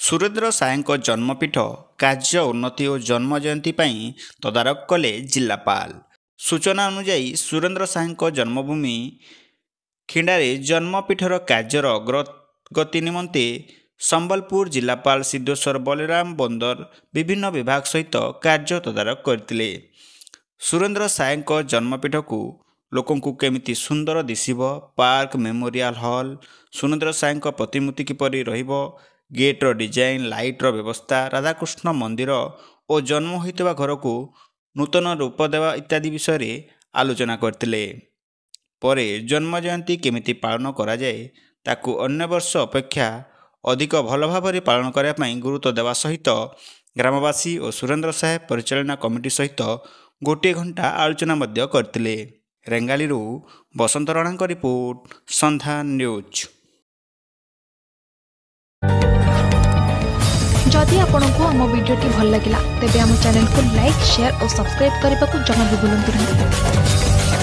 ସୁରେନ୍ଦ୍ର ସାଏଙ୍କ ଜନ୍ମପୀଠ କାର୍ଯ୍ୟ ଉନ୍ନତି ଓ ଜନ୍ମ ଜୟନ୍ତୀ ପାଇଁ ତଦାରଖ କଲେ ଜିଲ୍ଲାପାଳ। ସୂଚନା ଅନୁଯାୟୀ ସୁରେନ୍ଦ୍ର ସାଏଙ୍କ ଜନ୍ମଭୂମି ଖିଣ୍ଡାରେ ଜନ୍ମପୀଠର କାର୍ଯ୍ୟର ଅଗ୍ରଗତି ନିମନ୍ତେ ସମ୍ବଲପୁର ଜିଲ୍ଲାପାଳ ସିଦ୍ଧେଶ୍ୱର ବଳିରାମ ବନ୍ଦର ବିଭିନ୍ନ ବିଭାଗ ସହିତ କାର୍ଯ୍ୟ ତଦାରଖ କରିଥିଲେ। ସୁରେନ୍ଦ୍ର ସାଏଙ୍କ ଜନ୍ମପୀଠକୁ ଲୋକଙ୍କୁ କେମିତି ସୁନ୍ଦର ଦିଶିବ, ପାର୍କ, ମେମୋରିଆଲ ହଲ୍, ସୁରେନ୍ଦ୍ର ସାଏଙ୍କ ପ୍ରତିମୂର୍ତ୍ତି କିପରି ରହିବ, ଗେଟ୍ର ଡିଜାଇନ୍, ଲାଇଟ୍ର ବ୍ୟବସ୍ଥା, ରାଧାକୃଷ୍ଣ ମନ୍ଦିର ଓ ଜନ୍ମ ହୋଇଥିବା ଘରକୁ ନୂତନ ରୂପ ଦେବା ଇତ୍ୟାଦି ବିଷୟରେ ଆଲୋଚନା କରିଥିଲେ। ପରେ ଜନ୍ମ ଜୟନ୍ତୀ କେମିତି ପାଳନ କରାଯାଏ ତାକୁ ଅନ୍ୟ ବର୍ଷ ଅପେକ୍ଷା ଅଧିକ ଭଲ ଭାବରେ ପାଳନ କରିବା ପାଇଁ ଗୁରୁତ୍ୱ ଦେବା ସହିତ ଗ୍ରାମବାସୀ ଓ ସୁରେନ୍ଦ୍ର ସାଏ ପରିଚାଳନା କମିଟି ସହିତ ଗୋଟିଏ ଘଣ୍ଟା ଆଲୋଚନା ମଧ୍ୟ କରିଥିଲେ। ରେଙ୍ଗାଲିରୁ ବସନ୍ତ ରଣାଙ୍କ ରିପୋର୍ଟ, ସନ୍ଧାନ ନ୍ୟୁଜ୍। जदि आपंक आम भिडी भल लगा तेब आम चैनल को लाइक, शेयर और सब्सक्राइब करने को जमा भी भूलु नहीं।